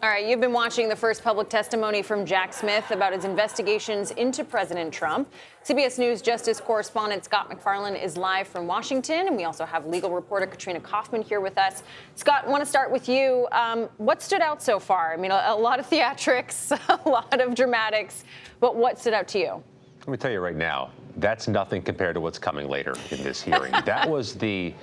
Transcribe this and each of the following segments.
All right, you've been watching the first public testimony from Jack Smith about his investigations into President Trump. CBS News Justice correspondent Scott MacFarlane is live from Washington, and we also have legal reporter Katrina Kaufman here with us. Scott, I want to start with you. What stood out so far? I mean, a lot of theatrics, a lot of dramatics, but what stood out to you? Let me tell you right now, that's nothing compared to what's coming later in this hearing. That was the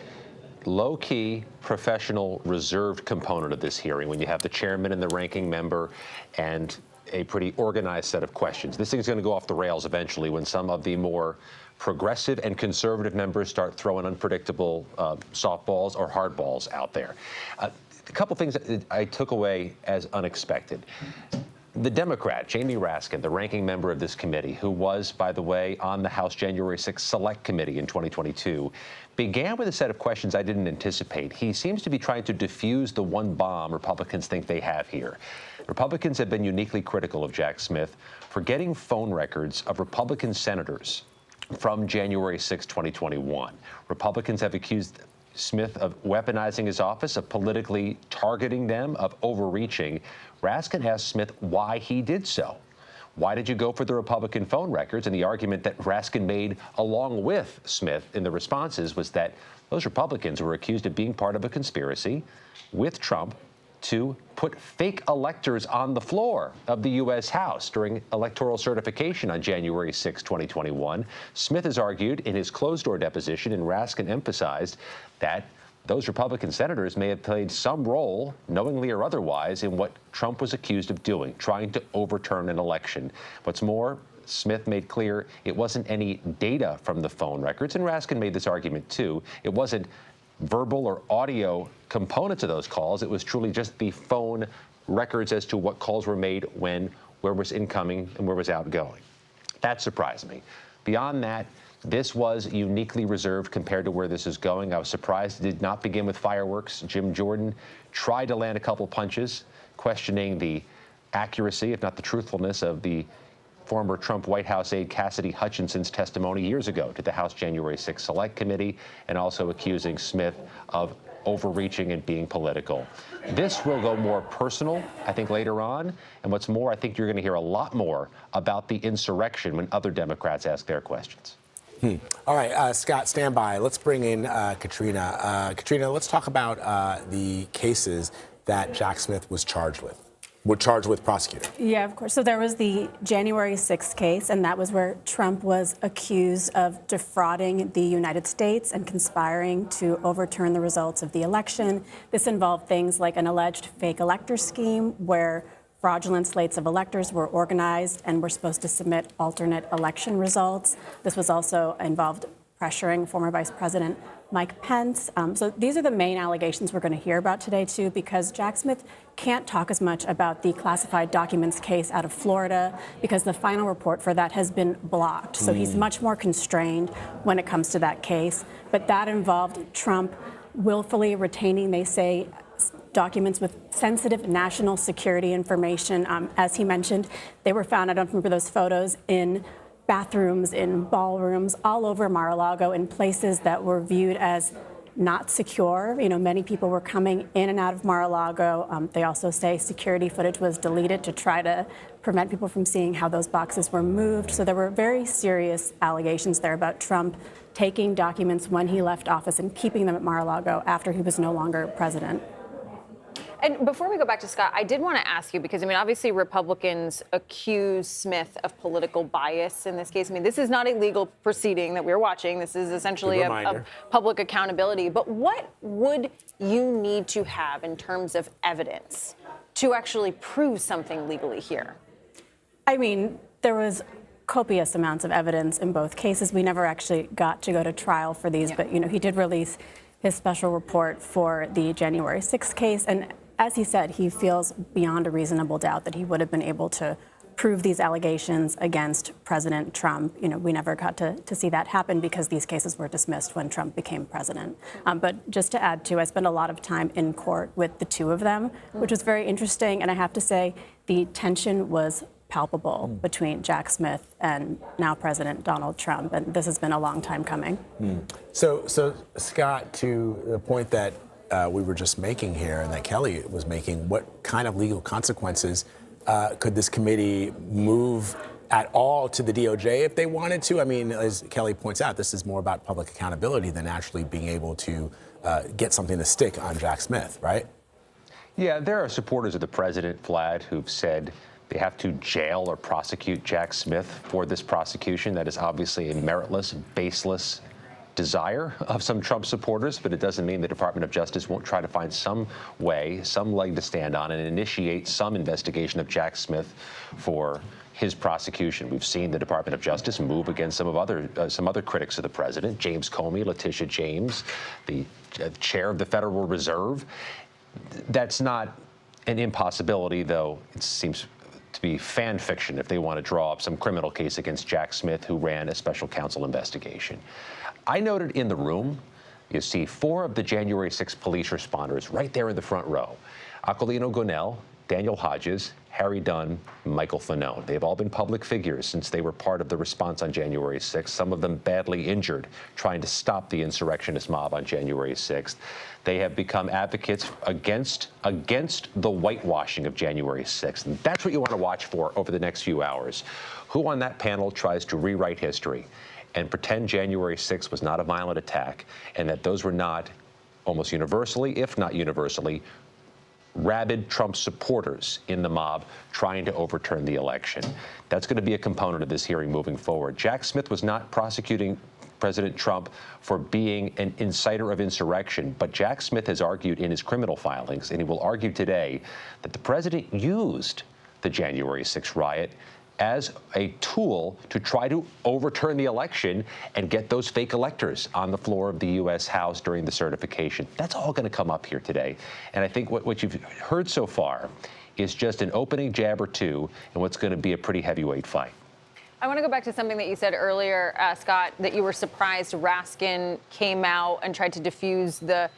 low-key, professional, reserved component of this hearing when you have the chairman and the ranking member and a pretty organized set of questions. This thing's going to go off the rails eventually when some of the more progressive and conservative members start throwing unpredictable softballs or hardballs out there. A couple things that I took away as unexpected. The Democrat, Jamie Raskin, the ranking member of this committee, who was, by the way, on the House January 6th Select Committee in 2022, began with a set of questions I didn't anticipate. He seems to be trying to defuse the one bomb Republicans think they have here. Republicans have been uniquely critical of Jack Smith for getting phone records of Republican senators from January 6, 2021. Republicans have accused Smith of weaponizing his office, of politically targeting them, of overreaching. Raskin asked Smith why he did so. Why did you go for the Republican phone records? And the argument that Raskin made along with Smith in the responses was that those Republicans were accused of being part of a conspiracy with Trump to put fake electors on the floor of the U.S. House during electoral certification on January 6, 2021. Smith has argued in his closed-door deposition, and Raskin emphasized that those Republican senators may have played some role, knowingly or otherwise, in what Trump was accused of doing, trying to overturn an election. What's more, Smith made clear it wasn't any data from the phone records, and Raskin made this argument too. It wasn't verbal or audio components of those calls. It was truly just the phone records as to what calls were made when, where was incoming and where was outgoing. That surprised me. Beyond that, this was uniquely reserved compared to where this is going. I was surprised it did not begin with fireworks. Jim Jordan tried to land a couple punches, questioning the accuracy, if not the truthfulness, of the former Trump White House aide Cassidy Hutchinson's testimony years ago to the House January 6 Select Committee, and also accusing Smith of overreaching and being political. This will go more personal, I think, later on. And what's more, I think you're going to hear a lot more about the insurrection when other Democrats ask their questions. All right, Scott, stand by. Let's bring in Katrina. Katrina, let's talk about the cases that Jack Smith was charged with. Prosecutor. Yeah, of course. So there was the January 6th case, and that was where Trump was accused of defrauding the United States and conspiring to overturn the results of the election. This involved things like an alleged fake elector scheme where fraudulent slates of electors were organized and were supposed to submit alternate election results. This was also involved pressuring former Vice President Mike Pence. So these are the main allegations we're going to hear about today, too, because Jack Smith can't talk as much about the classified documents case out of Florida because the final report for that has been blocked. So he's much more constrained when it comes to that case. But that involved Trump willfully retaining, they say, documents with sensitive national security information. As he mentioned, they were found, I don't remember those photos, in bathrooms, in ballrooms, all over Mar-a-Lago, in places that were viewed as not secure. You know, many people were coming in and out of Mar-a-Lago. They also say security footage was deleted to try to prevent people from seeing how those boxes were moved. So there were very serious allegations there about Trump taking documents when he left office and keeping them at Mar-a-Lago after he was no longer president. And before we go back to Scott, I did want to ask you, because, I mean, obviously Republicans accuse Smith of political bias in this case. I mean, this is not a legal proceeding that we're watching. This is essentially a public accountability. But what would you need to have in terms of evidence to actually prove something legally here? I mean, there was copious amounts of evidence in both cases. We never actually got to go to trial for these, but, you know, he did release his special report for the January 6th case. And as he said, he feels beyond a reasonable doubt that he would have been able to prove these allegations against President Trump. You know, we never got to see that happen because these cases were dismissed when Trump became president. But just to add to, I spent a lot of time in court with the two of them, which was very interesting. And I have to say, the tension was palpable between Jack Smith and now President Donald Trump. And this has been a long time coming. So Scott, to the point that we were just making here and that Kelly was making, what kind of legal consequences could this committee move at all to the DOJ if they wanted to? I mean, as Kelly points out, this is more about public accountability than actually being able to get something to stick on Jack Smith, right? Yeah, there are supporters of the president, Vlad, who've said they have to jail or prosecute Jack Smith for this prosecution. That is obviously a meritless, baseless desire of some Trump supporters, but it doesn't mean the Department of Justice won't try to find some way, some leg to stand on and initiate some investigation of Jack Smith for his prosecution. We've seen the Department of Justice move against some other critics of the president, James Comey, Letitia James, the chair of the Federal Reserve. That's not an impossibility, though it seems to be fan fiction if they want to draw up some criminal case against Jack Smith, who ran a special counsel investigation. I noted in the room, you see 4 of the January 6 police responders right there in the front row. Aquilino Gonell, Daniel Hodges, Harry Dunn, Michael Fanone. They've all been public figures since they were part of the response on January 6th, some of them badly injured trying to stop the insurrectionist mob on January 6th. They have become advocates against the whitewashing of January 6th. And that's what you want to watch for over the next few hours. Who on that panel tries to rewrite history and pretend January 6th was not a violent attack and that those were not, almost universally, if not universally, rabid Trump supporters in the mob trying to overturn the election. That's going to be a component of this hearing moving forward. Jack Smith was not prosecuting President Trump for being an inciter of insurrection, but Jack Smith has argued in his criminal filings, and he will argue today, that the president used the January 6th riot as a tool to try to overturn the election and get those fake electors on the floor of the U.S. House during the certification. That's all going to come up here today. And I think what you've heard so far is just an opening jab or two in what's going to be a pretty heavyweight fight. I want to go back to something that you said earlier, Scott, that you were surprised Raskin came out and tried to defuse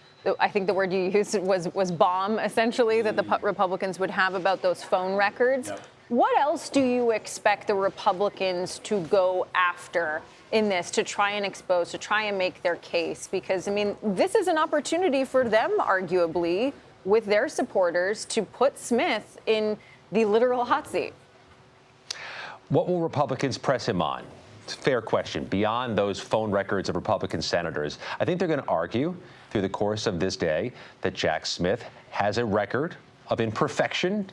I think the word you used was bomb, essentially, that the Republicans would have about those phone records. Yep. What else do you expect the Republicans to go after in this, to try and expose, to try and make their case? Because, I mean, this is an opportunity for them, arguably, with their supporters, to put Smith in the literal hot seat. What will Republicans press him on? It's a fair question. Beyond those phone records of Republican senators, I think they're going to argue through the course of this day that Jack Smith has a record of imperfection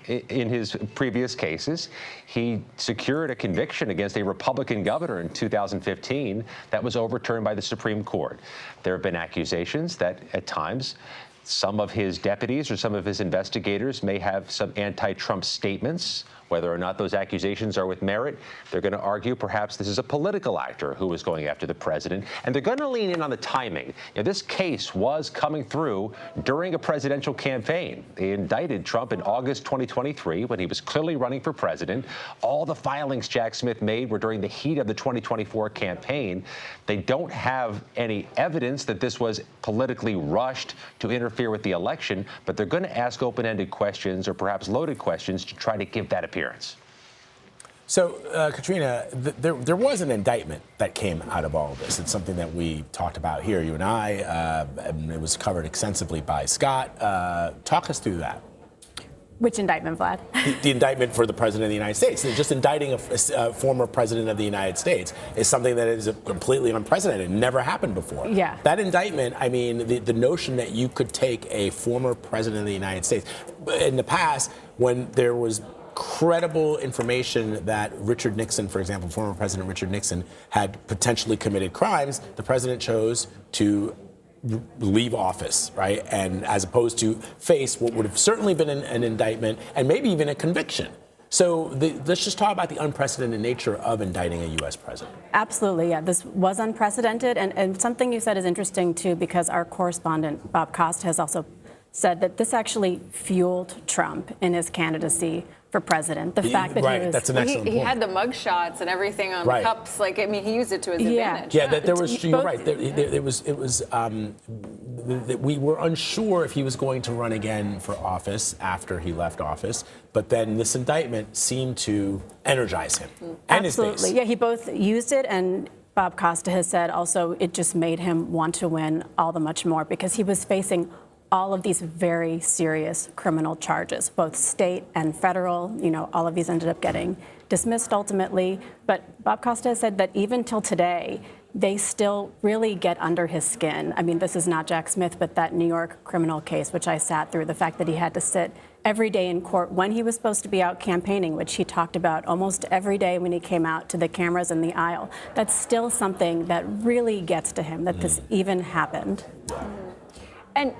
in his previous cases. He secured a conviction against a Republican governor in 2015 that was overturned by the Supreme Court. There have been accusations that at times some of his deputies or some of his investigators may have some anti-Trump statements. Whether or not those accusations are with merit, they're going to argue perhaps this is a political actor who is going after the president, and they're going to lean in on the timing. This case was coming through during a presidential campaign. They indicted Trump in August 2023 when he was clearly running for president. All the filings Jack Smith made were during the heat of the 2024 campaign. They don't have any evidence that this was politically rushed to interfere with the election, but they're going to ask open-ended questions or perhaps loaded questions to try to give that appearance. So, Katrina, there was an indictment that came out of all of this. It's something that we talked about here, you and I, and it was covered extensively by Scott. Talk us through that. Which indictment, Vlad? The indictment for the president of the United States. Just indicting a former president of the United States is something that is completely unprecedented. It never happened before. Yeah. That indictment, I mean, the notion that you could take a former president of the United States, in the past, when there was credible information that Richard Nixon, for example, former President Richard Nixon, had potentially committed crimes, the president chose to leave office, right? And as opposed to face what would have certainly been an indictment and maybe even a conviction. So let's just talk about the unprecedented nature of indicting a U.S. president. Absolutely, yeah. This was unprecedented. And something you said is interesting, too, because our correspondent, Bob Costa, has also said that this actually fueled Trump in his candidacy for president. The fact that he was, that's an excellent point. He had the mugshots and everything on the cups. Like, I mean, he used it to his advantage. Yeah, that there was. You're right. We were unsure if he was going to run again for office after he left office, but then this indictment seemed to energize him and his base. Absolutely. Yeah, he both used it, and Bob Costa has said also it just made him want to win all the much more because he was facing all of these very serious criminal charges, both state and federal. All of these ended up getting dismissed ultimately. But Bob Costa has said that even till today, they still really get under his skin. I mean, this is not Jack Smith, but that New York criminal case, which I sat through, the fact that he had to sit every day in court when he was supposed to be out campaigning, which he talked about almost every day when he came out to the cameras in the aisle. That's still something that really gets to him, that this even happened. And,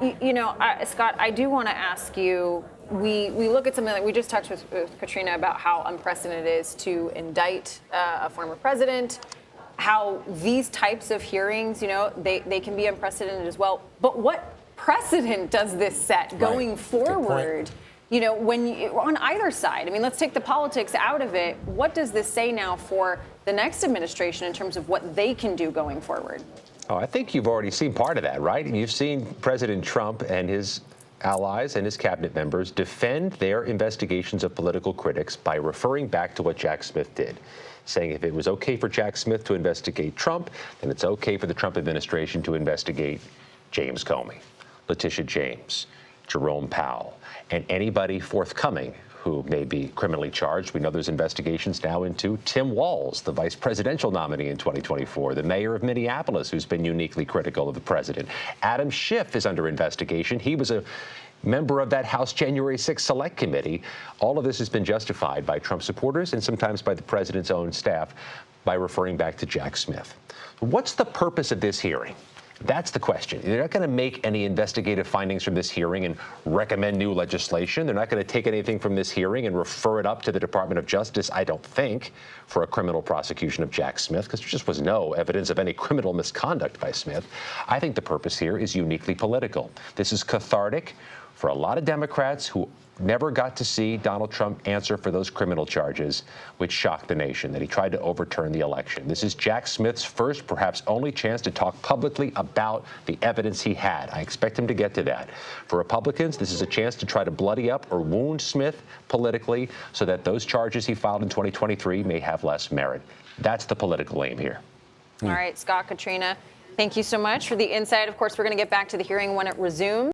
Scott, I do want to ask you, we look at something like we just talked with Katrina about how unprecedented it is to indict a former president, how these types of hearings, they can be unprecedented as well. But what precedent does this set going forward? When on either side, I mean, let's take the politics out of it. What does this say now for the next administration in terms of what they can do going forward? Oh, I think you've already seen part of that, right? And you've seen President Trump and his allies and his cabinet members defend their investigations of political critics by referring back to what Jack Smith did, saying if it was okay for Jack Smith to investigate Trump, then it's okay for the Trump administration to investigate James Comey, Letitia James, Jerome Powell, and anybody forthcoming who may be criminally charged. We know there's investigations now into Tim Walz, the vice presidential nominee in 2024, the mayor of Minneapolis, who's been uniquely critical of the president. Adam Schiff is under investigation. He was a member of that House January 6th Select Committee. All of this has been justified by Trump supporters and sometimes by the president's own staff by referring back to Jack Smith. What's the purpose of this hearing? That's the question. They're not going to make any investigative findings from this hearing and recommend new legislation. They're not going to take anything from this hearing and refer it up to the Department of Justice, I don't think, for a criminal prosecution of Jack Smith, because there just was no evidence of any criminal misconduct by Smith. I think the purpose here is uniquely political. This is cathartic for a lot of Democrats who never got to see Donald Trump answer for those criminal charges, which shocked the nation, that he tried to overturn the election. This is Jack Smith's first, perhaps only chance to talk publicly about the evidence he had. I expect him to get to that. For Republicans, this is a chance to try to bloody up or wound Smith politically so that those charges he filed in 2023 may have less merit. That's the political aim here. All right, Scott, Katrina, thank you so much for the insight. Of course, we're going to get back to the hearing when it resumes.